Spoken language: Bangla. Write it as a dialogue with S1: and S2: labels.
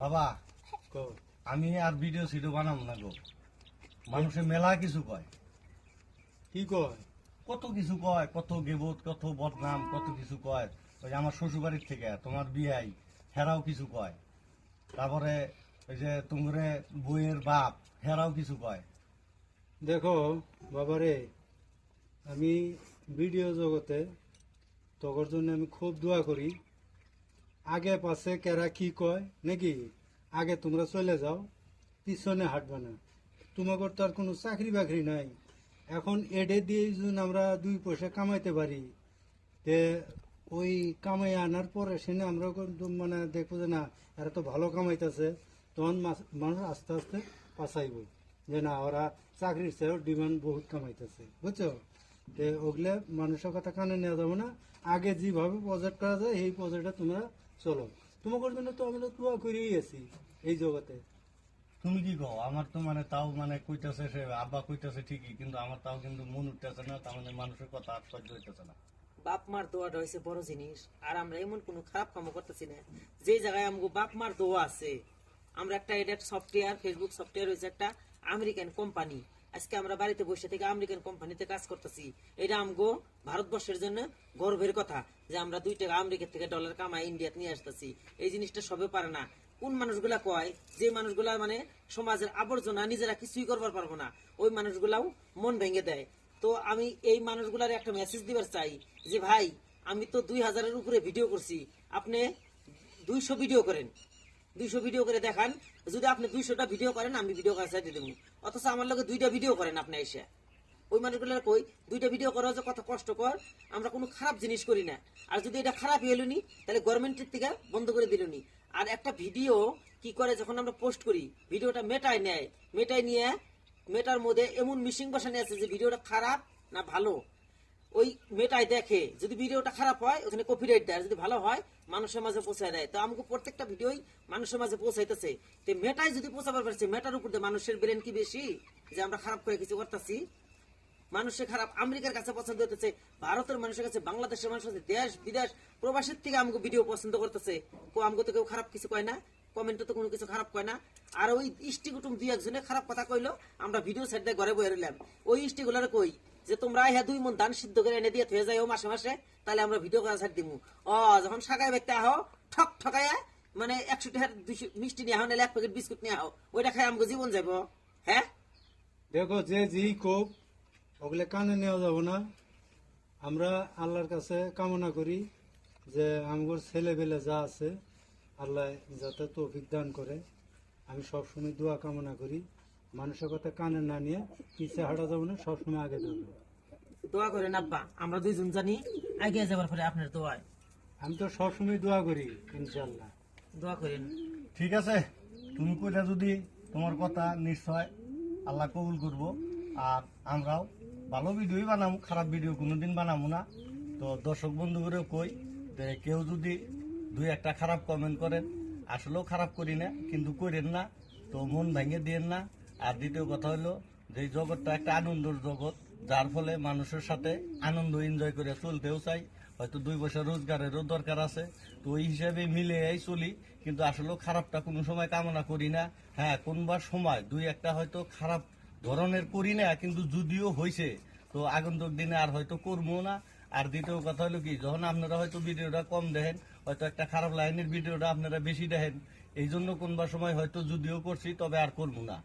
S1: বাবা আমি আর ভিডিও সিডিও বানাবো না গো। মানুষের মেলা কিছু কয়,
S2: কি কয়?
S1: কত কিছু কয়, কত গেবত, কত বদনাম, কত কিছু কয়। ওই যে আমার শ্বশুর বাড়ির থেকে তোমার বিয়াই হেরাও কিছু কয়। তারপরে ওই যে তোমার বইয়ের বাপ হেরাও কিছু কয়।
S2: দেখো বাবারে, আমি ভিডিও জগতে তখন জন্য আমি খুব দোয়া করি। আগে পাশে কেরা কি কয় নাকি, আগে তোমরা চলে যাও, পিছনে হাঁটবে না। তোমাকে তো আর কোনো চাকরি বাকরি নাই। এখন এডে দিয়ে যদি আমরা 2 পয়সা কামাইতে পারি, তে ওই কামাই আনার পরে সেনে আমরা কিন্তু মানে দেখবো যে না, এরা তো ভালো কামাইতেছে, তখন মানুষ আস্তে আস্তে পাছাইব যে না, ওরা চাকরির চেয়েও ডিমান্ড বহুত কামাইতেছে, বুঝছো? তে ওগুলো মানুষের কথা কানে নেওয়া যাবে না। আগে যেভাবে প্রজেক্ট করা যায় এই প্রজেক্টে তোমরা চলো। তোমাদের জন্য তো আমি তো দোয়া করেই আছি এই জগতে।
S1: তুমি কি কও? আমার তো মানে তাও মানে কইতেছে, সে আব্বা কইতেছে ঠিকই, কিন্তু আমার তাও কিন্তু মন উঠতেছে না। তার মানে মানুষের কথা আর সহ্য হইতেছে না।
S3: বাপ মার দোয়াটা হয়েছে বড় জিনিস। আর আমরা এমন কোনো খারাপ কাম করতেছি না যে জায়গায় আমগো বাপ মার দোয়া আছে। আমরা এটা সফটওয়্যার, ফেসবুক সফটওয়্যার হয়েছে একটা আমেরিকান কোম্পানি। আজকে আমরা বাড়িতে বসে থেকে আমেরিকান কোম্পানিতে কাজ করতেছি। এটা আমগো ভারতবর্ষের জন্য গর্বের কথা যে আমরা 2 টাকা আমেরিকা থেকে ডলার কামাই ইন্ডিয়াতে নিয়ে আসতেছি। এই জিনিসটা সবে পারে না। কোন মানুষগুলা কয় যে মানুষগুলা মানে সমাজের আবর্জনা, নিজেরা কিছুই করবার পারবো না, ওই মানুষগুলাও মন ভেঙে দেয়। তো আমি এই মানুষগুলার একটা মেসেজ দিবার চাই যে ভাই, আমি তো 2000-এর উপরে ভিডিও করছি, আপনি 200 ভিডিও করেন, 200 ভিডিও করে দেখান। যদি আপনি 200টা ভিডিও করেন, আমি ভিডিও কাজ দিয়ে দেবো। অথচ আমার লগে 2টা ভিডিও করেন আপনি এসে। ওই মানুষগুলোর কই 2টা ভিডিও করা যে কত কষ্টকর। আমরা কোনো খারাপ জিনিস করি না। আর যদি এটা খারাপ হলো নি, তাহলে গভর্নমেন্টের থেকে বন্ধ করে দিল নি। আর একটা ভিডিও কি করে, যখন আমরা পোস্ট করি ভিডিওটা মেটায় নেয়, মেটায় নিয়ে মেটার মধ্যে এমন মিশিং বসানো আছে যে ভিডিওটা খারাপ না ভালো ওই মেটাই দেখে। যদি ভিডিওটা খারাপ হয় ওখানে কপিরাইট দেয়, যদি ভালো হয় মানুষের মাঝে পৌঁছায় দেয়। তো আমাকে প্রত্যেকটা ভিডিওই মানুষের মাঝে পৌঁছাইতেছে। তো মেটাই যদি পৌঁছাবার পারছে, মেটার উপর দিয়ে মানুষের ব্রেন কি বেশি যে আমরা খারাপ করে কিছু করতেছি? মানুষের খারাপ আমেরিকার কাছে পছন্দ হতেছে, ভারতের মানুষের কাছে, বাংলাদেশের মানুষের কাছে, দেশ বিদেশ প্রবাসের থেকে আমাকে ভিডিও পছন্দ করতেছে। আমাকে তো কেউ খারাপ কিছু কয় না, কমেন্টে তো কোনো কিছু খারাপ কয় না। আর ওই ইষ্টি কুটুম 2-1 খারাপ কথা কইলো, আমরা ভিডিও সাইড দিয়ে ঘরে বয়ে রইলাম। ওই ইষ্টিগুলার কই যে তোমরা হ্যাঁ 2 মন ধান সিদ্ধ করে এনে দিয়ে থয়ে যাও মাসে মাসে, তাহলে আমরা ভিডিও করা সাইড দিমু। যখন সাগাই ব্যক্তি আহ ঠক ঠকাইয়া মানে 100 টাকার 200 মিষ্টি নিয়ে আহ, নাহলে 1 প্যাকেট বিস্কুট নিয়ে আহ, ওইটা খাই আমাকে জীবন যাবো? হ্যাঁ
S2: দেখো, যে যেই কোপ ওগুলো কানে নেওয়া যাব না। আমরা আল্লাহর কাছে কামনা করি যে আমার ছেলে বেলে যা আছে আল্লাহ যাতে তৌফিক দান করে। আমি সবসময় দোয়া কামনা করি, মানুষের কথা কানে না নিয়ে পিছিয়ে হাঁটা যাবো না, সবসময় আগে যাবো।
S3: দোয়া করেন আব্বা, আমরা 2 জন জানি আগে যাবার পরে আপনার দোয়ায়।
S2: আমি তো সবসময় দোয়া করি, ইনশাল্লাহ।
S3: দোয়া করেন।
S1: ঠিক আছে, তুমি কইলে যদি তোমার কথা নিশ্চয় আল্লাহ কবুল করব। আর আমরাও ভালো ভিডিওই বানাবো, খারাপ ভিডিও কোনোদিন বানাবো না। তো দর্শক বন্ধু করে কই যে কেউ যদি 2-1টা খারাপ কমেন্ট করেন, আসলেও খারাপ করি না, কিন্তু করেন না, তো মন ভেঙে দিয়েন না। আর দ্বিতীয় কথা হলো যে এই জগৎটা একটা আনন্দের জগৎ, যার ফলে মানুষের সাথে আনন্দ এনজয় করে চলতেও চাই। হয়তো 2 পয়সা রোজগারেরও দরকার আছে, তো ওই হিসাবে মিলে চলি। কিন্তু আসলেও খারাপটা কোনো সময় কামনা করি না। হ্যাঁ, কোনবার সময় 2-1টা হয়তো খারাপ ধরনের করি না, কিন্তু যদিও হয়েছে তো আগন্তুক দিনে আর হয়তো করবো না। আর দ্বিতীয় কথা হলো কি, যখন আপনারা হয়তো ভিডিওটা কম দেখেন, হয়তো একটা খারাপ লাইনের ভিডিওটা আপনারা বেশি দেখেন, এই জন্য কোনবার সময় হয়তো যদিও করছি তবে আর করবো না।